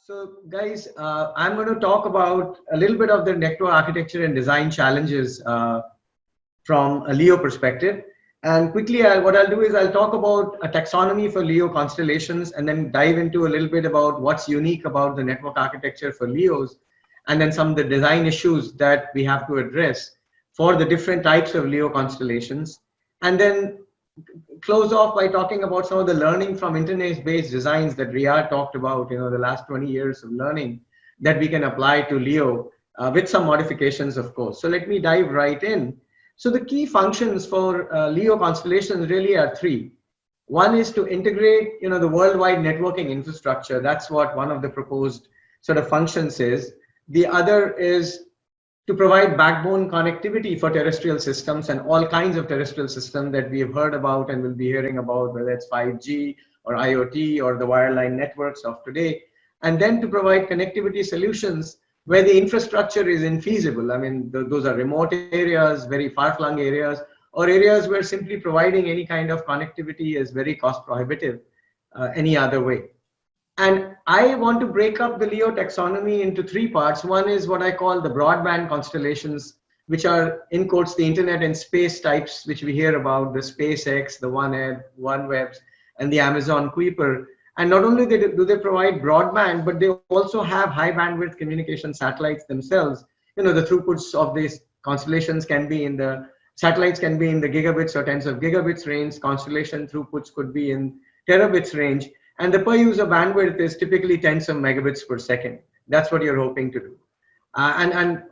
So guys, I'm going to talk about a little bit of the network architecture and design challenges from a LEO perspective. And quickly, what I'll do is I'll talk about a taxonomy for LEO constellations and then dive into a little bit about what's unique about the network architecture for LEOs, and then some of the design issues that we have to address for the different types of LEO constellations. And then close off by talking about some of the learning from internet-based designs that Riyad talked about, the last 20 years of learning that we can apply to LEO with some modifications, of course. So let me dive right in. So the key functions for LEO constellations really are three. One is to integrate, the worldwide networking infrastructure. That's what one of the proposed sort of functions is. The other is to provide backbone connectivity for terrestrial systems and all kinds of terrestrial systems that we have heard about and will be hearing about, whether it's 5G or IoT or the wireline networks of today. And then to provide connectivity solutions where the infrastructure is infeasible. I mean, those are remote areas, very far-flung areas, or areas where simply providing any kind of connectivity is very cost prohibitive any other way. And I want to break up the LEO taxonomy into three parts. One is what I call the broadband constellations, which are, in quotes, the internet and space types, which we hear about, the SpaceX, the OneWebs, and the Amazon Kuiper. And not only do they provide broadband, but they also have high bandwidth communication satellites themselves. The throughputs of these constellations satellites can be in the gigabits or tens of gigabits range. Constellation throughputs could be in terabits range. And the per user bandwidth is typically tens of megabits per second. That's what you're hoping to do. And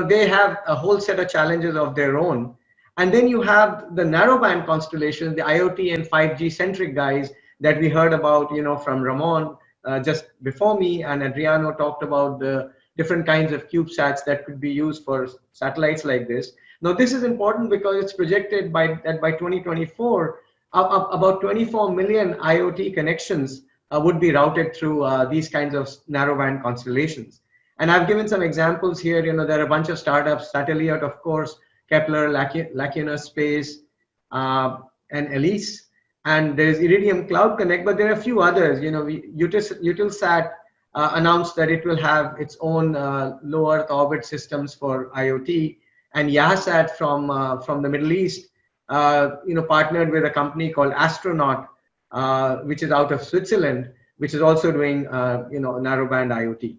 they have a whole set of challenges of their own. And then you have the narrowband constellations, the IoT and 5G centric guys that we heard about, from Ramon just before me, and Adriano talked about the different kinds of CubeSats that could be used for satellites like this. Now, this is important because it's projected that by 2024, about 24 million IoT connections would be routed through these kinds of narrowband constellations. And I've given some examples here. There are a bunch of startups, Satellite, of course, Kepler, Lacuna Space, and Elise. And there's Iridium Cloud Connect, but there are a few others. Eutelsat announced that it will have its own low Earth orbit systems for IoT, and Yahsat from the Middle East partnered with a company called Astronaut, which is out of Switzerland, which is also doing, narrowband IoT.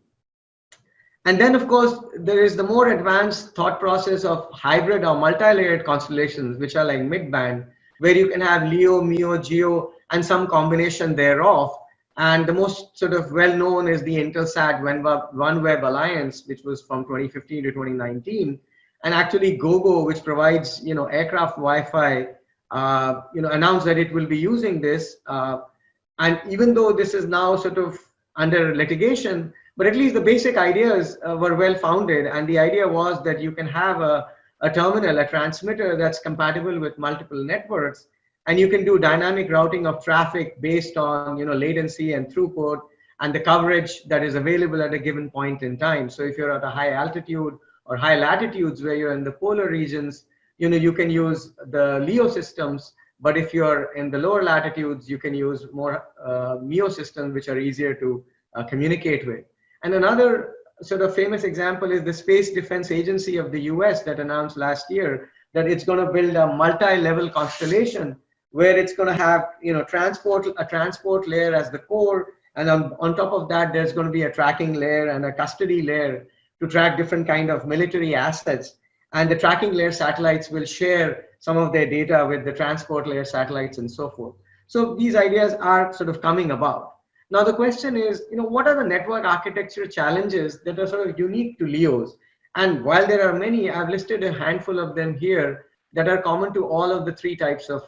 And then, of course, there is the more advanced thought process of hybrid or multi-layered constellations, which are like mid-band, where you can have LEO, MEO, GEO, and some combination thereof. And the most sort of well-known is the Intelsat OneWeb Alliance, which was from 2015 to 2019. And actually Gogo, which provides, aircraft Wi-Fi, announced that it will be using this. And even though this is now sort of under litigation, but at least the basic ideas were well founded. And the idea was that you can have a terminal, a transmitter that's compatible with multiple networks, and you can do dynamic routing of traffic based on, latency and throughput and the coverage that is available at a given point in time. So if you're at a high altitude or high latitudes where you're in the polar regions, you can use the LEO systems, but if you're in the lower latitudes, you can use more MEO systems, which are easier to communicate with. And another sort of famous example is the Space Defense Agency of the US that announced last year that it's going to build a multi-level constellation where it's going to have, a transport layer as the core, and on top of that, there's going to be a tracking layer and a custody layer to track different kind of military assets. And the tracking layer satellites will share some of their data with the transport layer satellites and so forth. So these ideas are sort of coming about. Now the question is, what are the network architecture challenges that are sort of unique to LEOs? And while there are many, I've listed a handful of them here that are common to all of the three types of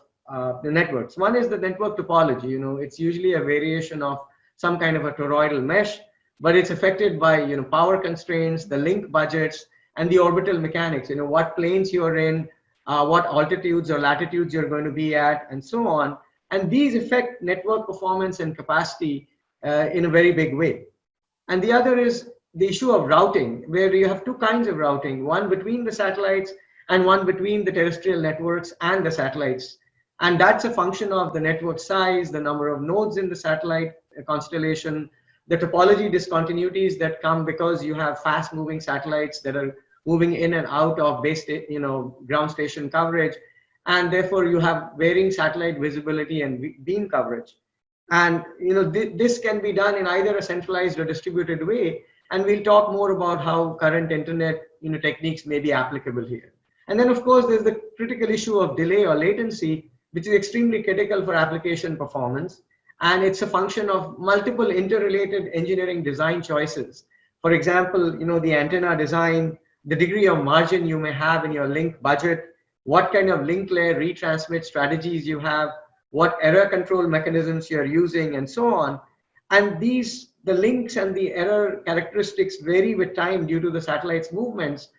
the networks. One is the network topology. It's usually a variation of some kind of a toroidal mesh, but it's affected by power constraints, the link budgets, and the orbital mechanics. What planes you're in, what altitudes or latitudes you're going to be at, and so on. And these affect network performance and capacity in a very big way. And the other is the issue of routing, where you have two kinds of routing, one between the satellites and one between the terrestrial networks and the satellites. And that's a function of the network size, the number of nodes in the satellite constellation, the topology discontinuities that come because you have fast moving satellites that are moving in and out of ground station coverage, and therefore you have varying satellite visibility and beam coverage. And this can be done in either a centralized or distributed way, and we'll talk more about how current internet techniques may be applicable here. And then of course there's the critical issue of delay or latency, which is extremely critical for application performance, and it's a function of multiple interrelated engineering design choices. For example, the antenna design, the degree of margin you may have in your link budget, what kind of link layer retransmit strategies you have, what error control mechanisms you're using, and so on. And the links and the error characteristics vary with time due to the satellite's movements,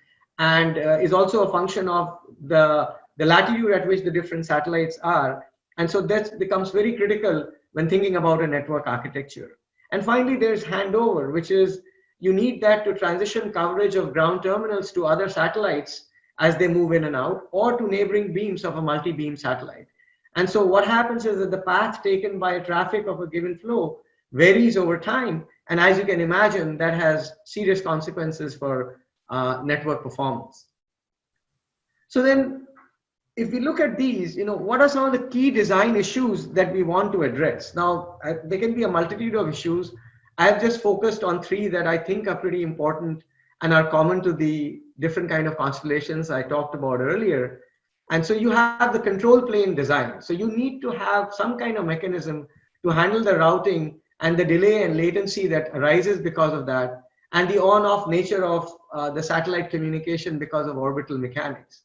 and is also a function of the latitude at which the different satellites are. And so that becomes very critical when thinking about a network architecture. And finally, there's handover, which is you need that to transition coverage of ground terminals to other satellites as they move in and out, or to neighboring beams of a multi-beam satellite. And so what happens is that the path taken by traffic of a given flow varies over time. And as you can imagine, that has serious consequences for network performance. So then, if we look at these, what are some of the key design issues that we want to address? Now, there can be a multitude of issues. I've just focused on three that I think are pretty important and are common to the different kind of constellations I talked about earlier. And so you have the control plane design. So you need to have some kind of mechanism to handle the routing and the delay and latency that arises because of that, and the on-off nature of the satellite communication because of orbital mechanics.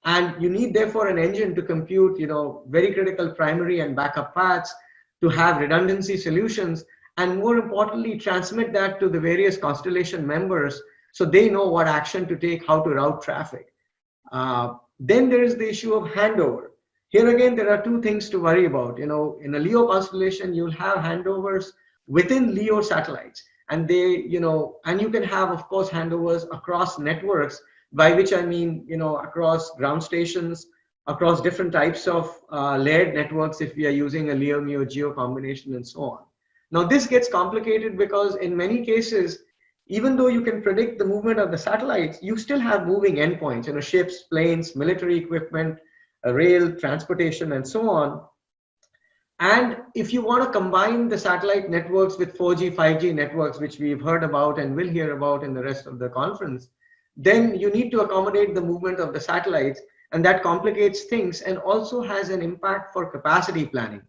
And you need therefore an engine to compute, very critical primary and backup paths, to have redundancy solutions, and more importantly, transmit that to the various constellation members so they know what action to take, how to route traffic. Then there is the issue of handover. Here again, there are two things to worry about. In a LEO constellation, you'll have handovers within LEO satellites, and and you can have, of course, handovers across networks, by which I mean, across ground stations, across different types of layered networks if we are using a LEO-MEO GEO combination, and so on. Now, this gets complicated because in many cases, even though you can predict the movement of the satellites, you still have moving endpoints, ships, planes, military equipment, rail, transportation, and so on. And if you want to combine the satellite networks with 4G, 5G networks, which we've heard about and will hear about in the rest of the conference, then you need to accommodate the movement of the satellites, and that complicates things and also has an impact for capacity planning.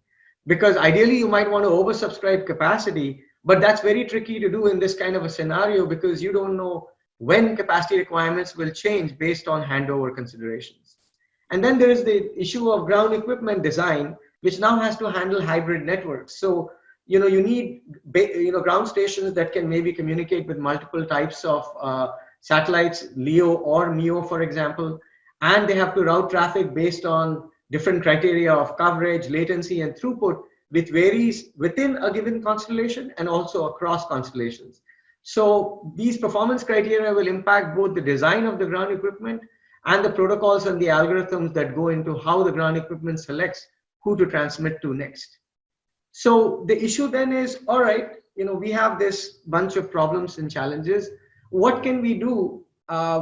Because ideally you might want to oversubscribe capacity, but that's very tricky to do in this kind of a scenario because you don't know when capacity requirements will change based on handover considerations. And then there is the issue of ground equipment design, which now has to handle hybrid networks. So, you need, ground stations that can maybe communicate with multiple types of satellites, LEO or MEO, for example, and they have to route traffic based on different criteria of coverage, latency, and throughput, which varies within a given constellation and also across constellations. So these performance criteria will impact both the design of the ground equipment and the protocols and the algorithms that go into how the ground equipment selects who to transmit to next. So the issue then is, all right, we have this bunch of problems and challenges. What can we do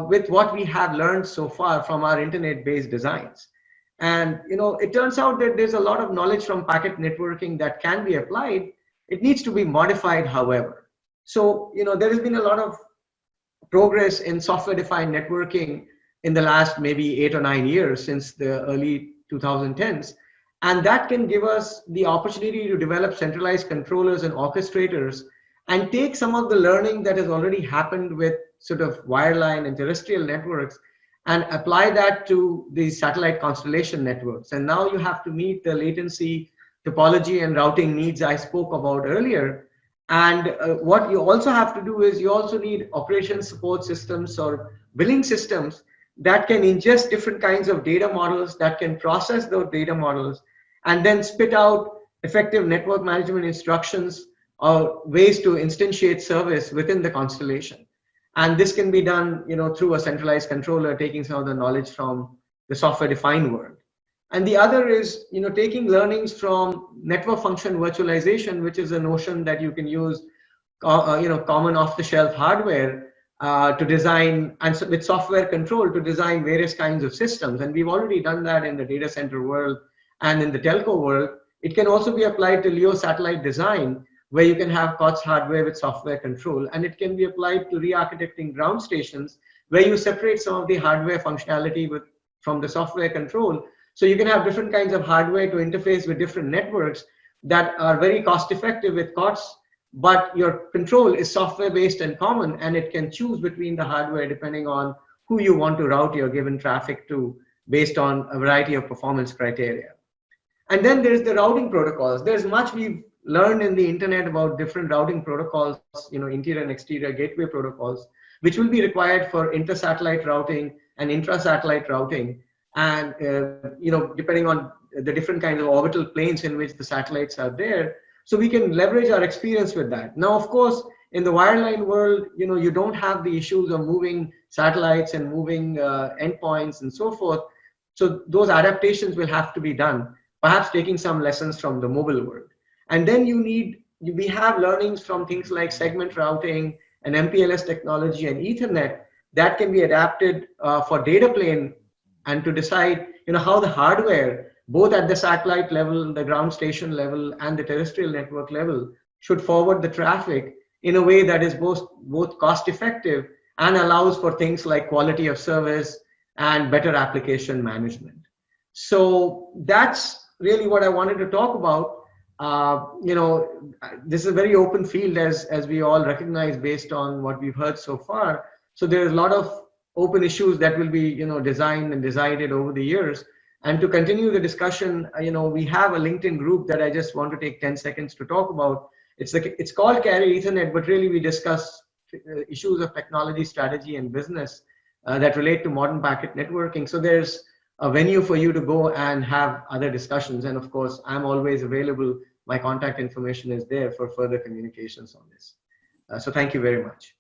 with what we have learned so far from our internet-based designs? And it turns out that there's a lot of knowledge from packet networking that can be applied. It needs to be modified, however. So there has been a lot of progress in software-defined networking in the last maybe 8 or 9 years since the early 2010s. And that can give us the opportunity to develop centralized controllers and orchestrators and take some of the learning that has already happened with sort of wireline and terrestrial networks and apply that to the satellite constellation networks. And now you have to meet the latency, topology, and routing needs I spoke about earlier. And what you also have to do is you also need operations support systems or billing systems that can ingest different kinds of data models, that can process those data models, and then spit out effective network management instructions or ways to instantiate service within the constellation. And this can be done, through a centralized controller, taking some of the knowledge from the software-defined world. And the other is, taking learnings from network function virtualization, which is a notion that you can use common off-the-shelf hardware to design, and so with software control to design various kinds of systems. And we've already done that in the data center world and in the telco world. It can also be applied to LEO satellite design, where you can have COTS hardware with software control, and it can be applied to re-architecting ground stations, where you separate some of the hardware functionality from the software control. So you can have different kinds of hardware to interface with different networks that are very cost effective with COTS, but your control is software based and common, and it can choose between the hardware depending on who you want to route your given traffic to based on a variety of performance criteria. And then there's the routing protocols. There's much we've learned in the internet about different routing protocols, interior and exterior gateway protocols, which will be required for inter-satellite routing and intra-satellite routing. And, depending on the different kinds of orbital planes in which the satellites are there. So we can leverage our experience with that. Now, of course, in the wireline world, you don't have the issues of moving satellites and moving endpoints and so forth. So those adaptations will have to be done, perhaps taking some lessons from the mobile world. And then we have learnings from things like segment routing and MPLS technology and Ethernet that can be adapted for data plane, and to decide, how the hardware, both at the satellite level, the ground station level, and the terrestrial network level, should forward the traffic in a way that is both cost effective and allows for things like quality of service and better application management. So that's really what I wanted to talk about. This is a very open field, as we all recognize based on what we've heard so far. So there's a lot of open issues that will be, designed and decided over the years. And to continue the discussion, we have a LinkedIn group that I just want to take 10 seconds to talk about. It's called Carrier Ethernet, but really we discuss issues of technology, strategy, and business that relate to modern packet networking. So there's a venue for you to go and have other discussions. And of course, I'm always available. My contact information is there for further communications on this. So thank you very much.